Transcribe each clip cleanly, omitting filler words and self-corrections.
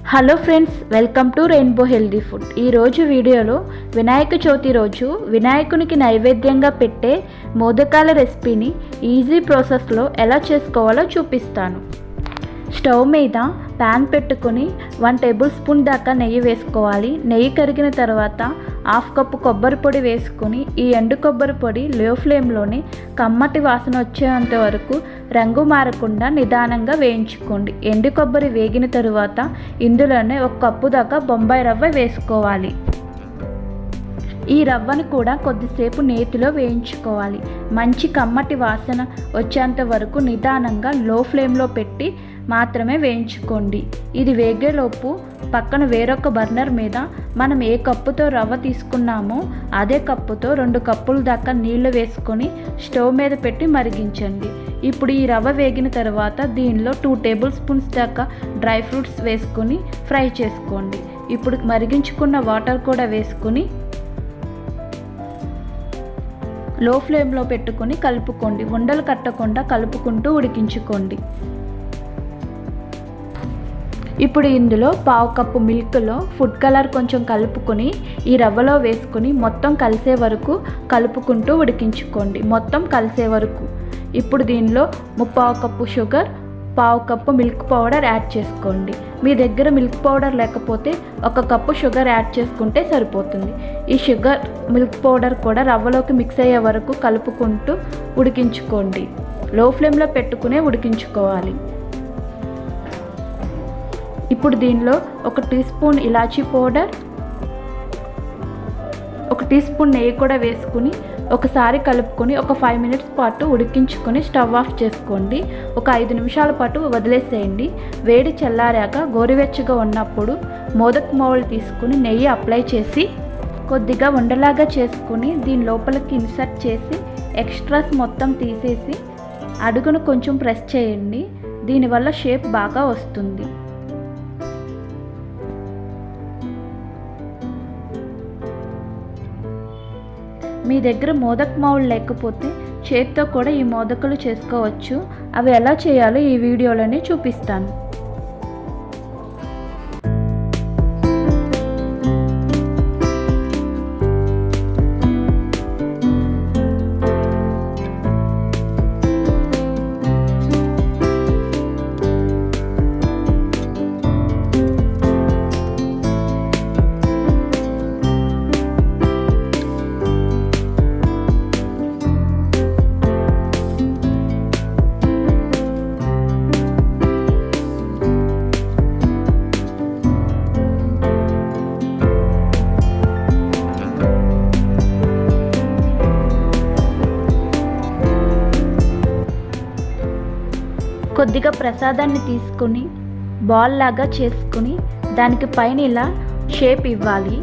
Hello friends, welcome to rainbow healthy food. ఈరోజు వీడియోలో వినాయక చవితి రోజు వినాయకునికి నైవేద్యంగా పెట్టే మోదకాల రెసిపీని ఈజీ ప్రాసెస్లో ఎలా చేసుకోవాలో చూపిస్తాను. స్టవ్ మీద ప్యాన్ పెట్టుకొని 1 టేబుల్ స్పూన్ దాకా నెయ్యి వేసుకోవాలి. నెయ్యి కరిగిన తర్వాత 1/2 కప్పు కొబ్బరి పొడి వేసుకొని ఈ ఎండు కొబ్బరి పొడి లో ఫ్లేమ్లోనే కమ్మటి వాసన వచ్చేంత వరకు రంగు మారకుండా నిదానంగా వేయించుకోండి. ఎండు కొబ్బరి వేగిన తరువాత ఇందులోనే 1 కప్పు దాకా బొంబాయి రవ్వ వేసుకోవాలి. ఈ రవ్వను కూడా కొద్దిసేపు నేతిలో వేయించుకోవాలి. మంచి కమ్మటి వాసన వచ్చేంత వరకు నిదానంగా లో ఫ్లేమ్లో పెట్టి మాత్రమే వేయించుకోండి. ఇది వేగేలోపు పక్కన వేరొక బర్నర్ మీద మనం ఏ కప్పుతో రవ్వ తీసుకున్నామో అదే కప్పుతో 2 కప్పుల దాకా నీళ్లు వేసుకొని స్టవ్ మీద పెట్టి మరిగించండి. ఇప్పుడు ఈ రవ్వ వేగిన తర్వాత దీనిలో 2 టేబుల్ స్పూన్స్ దాకా డ్రై ఫ్రూట్స్ వేసుకొని ఫ్రై చేసుకోండి. ఇప్పుడు మరిగించుకున్న వాటర్ కూడా వేసుకొని లో ఫ్లేమ్లో పెట్టుకొని కలుపుకోండి. ఉండలు కట్టకుండా కలుపుకుంటూ ఉడికించుకోండి. ఇప్పుడు ఇందులో 1/2 కప్పు మిల్క్లో ఫుడ్ కలర్ కొంచెం కలుపుకొని ఈ రవ్వలో వేసుకొని మొత్తం కలిసే వరకు కలుపుకుంటూ ఉడికించుకోండి. మొత్తం కలిసే వరకు. ఇప్పుడు దీనిలో 1/4 cup sugar, 1/4 cup milk powder add చేసుకోండి. మీ దగ్గర మిల్క్ పౌడర్ లేకపోతే 1 కప్పు షుగర్ యాడ్ చేసుకుంటే సరిపోతుంది. ఈ షుగర్, మిల్క్ పౌడర్ కూడా రవ్వలోకి మిక్స్ అయ్యే వరకు కలుపుకుంటూ ఉడికించుకోండి. లో ఫ్లేమ్లో పెట్టుకునే ఉడికించుకోవాలి. ఇప్పుడు దీనిలో 1 టీ స్పూన్ ఇలాచీ పౌడర్, 1 టీ స్పూన్ నెయ్యి కూడా వేసుకుని ఒకసారి కలుపుకొని ఒక 5 మినిట్స్ పాటు ఉడికించుకొని స్టవ్ ఆఫ్ చేసుకోండి. ఒక 5 నిమిషాల పాటు వదిలేసేయండి. వేడి చల్లారాక గోరువెచ్చగా ఉన్నప్పుడు మోదక్ మౌల్డ్ తీసుకుని నెయ్యి అప్లై చేసి కొద్దిగా ఉండలాగా చేసుకుని దీని లోపలికి ఇన్సర్ట్ చేసి ఎక్స్ట్రాస్ మొత్తం తీసేసి అడుగును కొంచెం ప్రెస్ చేయండి. దీనివల్ల షేప్ బాగా వస్తుంది. మీ దగ్గర మోదక్ మౌల్డ్ లేకపోతే చేత్తో కూడా ఈ మోదకులు చేసుకోవచ్చు. అవి ఎలా చేయాలో ఈ వీడియోలోనే చూపిస్తాను. కొద్దిగా ప్రసాదాన్ని తీసుకుని బాల్ లాగా చేసుకుని దానికి పైన ఇలా షేప్ ఇవ్వాలి.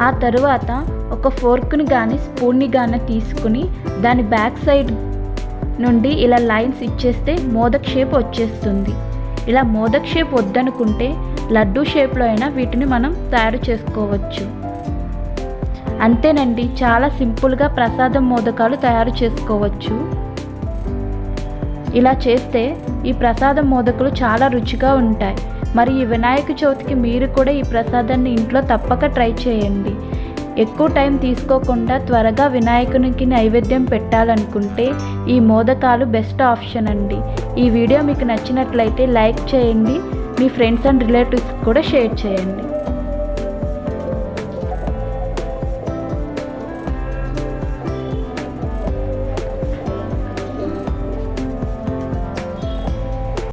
ఆ తరువాత ఒక ఫోర్క్ని కానీ స్పూన్ని కానీ తీసుకుని దాని బ్యాక్ సైడ్ నుండి ఇలా లైన్స్ ఇచ్చేస్తే మోదక్ షేప్ వచ్చేస్తుంది. ఇలా మోదక్ షేప్ వద్దనుకుంటే లడ్డూ షేప్లో అయినా వీటిని మనం తయారు చేసుకోవచ్చు. అంతేనండి, చాలా సింపుల్గా ప్రసాదం మోదకాలు తయారు చేసుకోవచ్చు. ఇలా చేస్తే ఈ ప్రసాదం మోదకులు చాలా రుచిగా ఉంటాయి. మరి ఈ వినాయక చవితికి మీరు కూడా ఈ ప్రసాదాన్ని ఇంట్లో తప్పక ట్రై చేయండి. ఎక్కువ టైం తీసుకోకుండా త్వరగా వినాయకునికి నైవేద్యం పెట్టాలనుకుంటే ఈ మోదకాలు బెస్ట్ ఆప్షన్ అండి. ఈ వీడియో మీకు నచ్చినట్లయితే లైక్ చేయండి. మీ ఫ్రెండ్స్ అండ్ రిలేటివ్స్ కూడా షేర్ చేయండి.